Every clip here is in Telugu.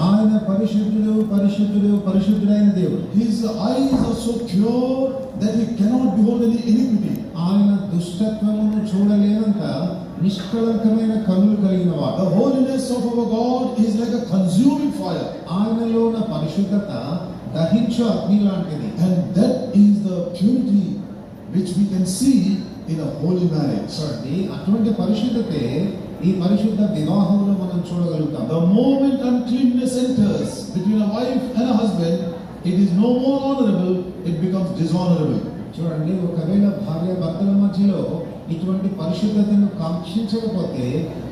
ఆయన పరిశుద్ధుడు పరిశుద్ధుడు పరిశుద్ధుడైన దేవుడు. His eyes are so pure that he cannot behold any iniquity. ఆయన దుష్టత్వమును చూడలేనంత నిష్కళంకమైన కన్నులు కలిగిన వాడు. The holiness of our God is like a consuming fire. ఆయనలో ఉన్న పరిశుద్ధత దహించు అగ్ని లాంటిది. And that is the purity which we can see in a holy marriage. చూడండి, అటువంటి పరిశుద్ధతే ఈ పరిశుద్ధ వివాహంలో మనం చూడగలుగుతాం. The moment uncleanness enters between a wife and a husband, it is no more honorable, it becomes dishonorable. చూడండి, ఒకవేళ భార్య భర్తల మధ్యలో ఇటువంటి పరిశుద్ధతను కాంక్షించకపోతే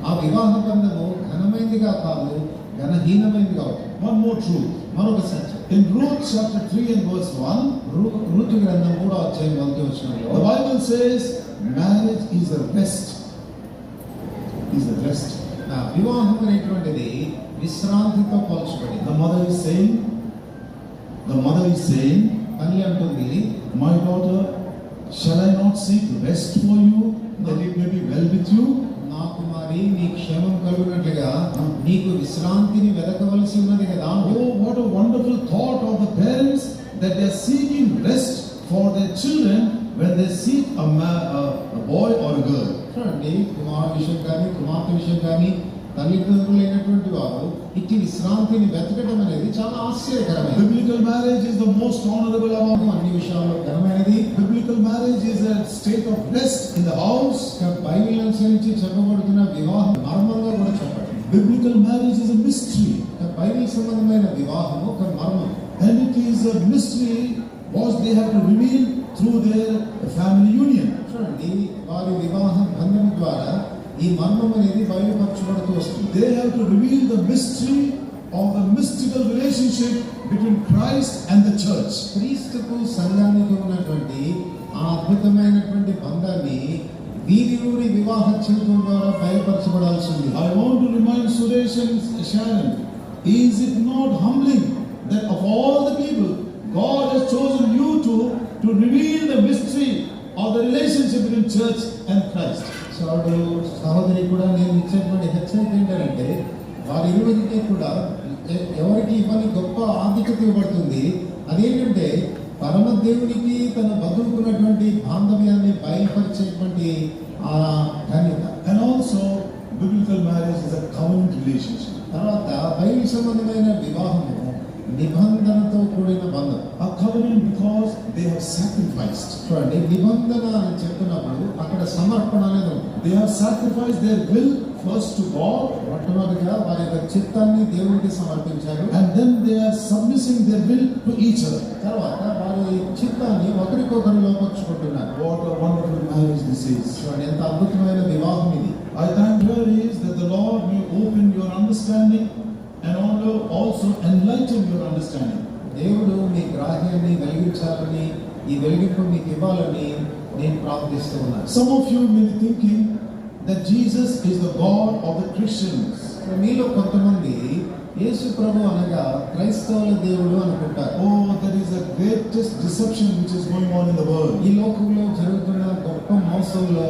ఆ వివాహ బంధము ఘనమైనదిగా కాదు, ఘనహీనమైనదిగా అవుతుంది. One more truth, మరొక సత్యం. in Ruth chapter 3 and verse 1, ఋతు గ్రంథం 3వ అధ్యాయం 1వ వచనంలో the Bible says marriage is a rest. Is a rest. వివాహం అనేటువంటిది విశ్రాంతితో పోల్చబడింది. The mother is saying, తల్లి అంటుంది, my daughter, shall I not seek rest for you, that it may be well with you? నా కుమారి, నీ క్షేమం కలుగునట్లుగా నీకు విశ్రాంతిని వెదకవలసి ఉన్నది కదా. Oh, what a wonderful thought of the parents, that they are seeking rest for their children when they seek a boy or a girl. చూడండి, కుమారుడు విషయం కానీ కుమార్తె విషయం కానీ తల్లిదండ్రులు అయినటువంటి వారు ఇట్టి విశ్రాంతిని వెతకడం అనేది చాలా ఆశ్చర్యకరమైనది. Biblical marriage is the most honorable among అన్ని విషయాల్లో ఘనమైనది. Biblical marriage is a state of rest in the house. Bible అనుసరించి చెప్పబడుతున్న వివాహం మర్మంగా కూడా చెప్పండి. Biblical marriage is a mystery. Bible సంబంధమైన వివాహము ఒక మర్మం. And it is a mystery what they have to reveal through their family union. చూడండి, వారి వివాహ బంధం ద్వారా ఈ మర్మం అనేది బయలుపరచబడుతూ వస్తుంది. They have to reveal the mystery of the mystical relationship between Christ and the church. క్రీస్తుకు సంఘానికి ఉన్నటువంటి ఆ అద్భుతమైనటువంటి బంధాన్ని వీరి వివాహ జీవితం ద్వారా బయలుపరచబడాల్సింది. I want to remind Suresh and Sharon, is it not humbling that of all the people God has chosen you to reveal the mystery of the relationship between church and Christ? సహోదరి కూడా నేను ఇచ్చేటువంటి హెచ్చరిక ఏంటంటే వారి ఇరువురికి కూడా ఎవరికి ఇవ్వని గొప్ప ఆధిక్యత ఇవ్వబడుతుంది. అదేంటంటే పరమ దేవునికి తన బతుకున్నటువంటి బాంధవ్యాన్ని బయలుపరిచేటువంటి ఆ ధన్యత. And also biblical marriage is a covenant relationship. తర్వాత బైబిల్ సంబంధమైన వివాహము నిబంధనతో కూడిన బంధం. A covenant because they have sacrificed. చూడండి, నిబంధన అని చెప్తున్నప్పుడు అక్కడ సమర్పణ అనేది ఉంది. They have sacrificed their will first to God, మొట్టమొదటిగా వారి యొక్క చిత్తాన్ని దేవునికి సమర్పించారు. and then they are submitting their will to each other. తర్వాత వారి చిత్తాన్ని ఒకరికొకరు లోపరుచుకుంటున్నారు. What a wonderful marriage this is. చూడండి, ఎంత అద్భుతమైన వివాహం ఇది. I thank her is that the Lord may open your understanding and also enlighten your understanding. దేవుడు మీ గ్రాహ్యాన్ని వెలిగించాలని, ఈ వెలిగింపు మీకు ఇవ్వాలని నేను ప్రార్థిస్తూ ఉన్నాను. Some of you may be thinking that Jesus is the God of the Christians. మీలో కొంతమంది యేసు ప్రభు అనగా క్రైస్తవుల దేవుడు అనుకుంటారు. Oh, that is the greatest deception which is going on in the world. ఈ లోకంలో జరుగుతున్న గొప్ప మోసంలో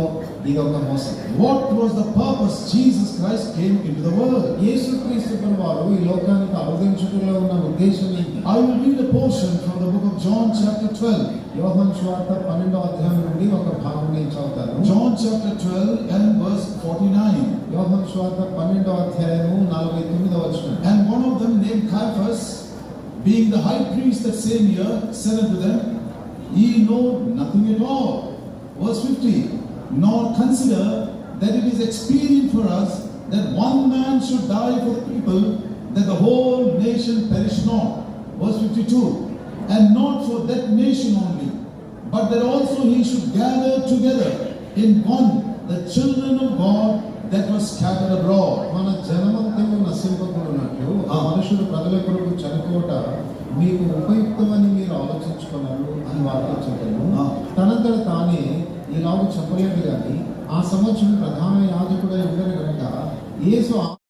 ఇది ఒక మోసం. What was the purpose Jesus Christ came into the world? యేసుక్రీస్తు ప్రభువారు ఈ లోకానికి అవతరించుటలో ఉన్న ఉద్దేశం ఏంటి? I will read a portion from the book of John chapter 12. యోహాను సువార్త 12వ అధ్యాయం నుండి ఒక భాగం నేను చదువుతాను. John chapter 12 and verse 49. యోహాను సువార్త 12వ అధ్యాయము 49వ వచనం. And one of them named Caiaphas, being the high priest that same year, said unto them, Ye know nothing at all. Verse 50. Nor consider that it is expedient for us that one man should die for the people, that the whole nation perish not. Verse 52. And not for that nation only, but that also he should gather together in one the children of God that was scattered abroad. మన జనమంతయు నశింపబడినట్లు ఆ మనుషులు ప్రజల కొరకు చనిపోట మీకు ఉపయుక్తమని మీరు ఆలోచించుకున్నారు అని వారితో చెప్పాను. తనంతట తానే ఇలాగ చెప్పలేదు కానీ ఆ సంవత్సరం ప్రధాన యాజకుడై ఉండను కనుక యేసు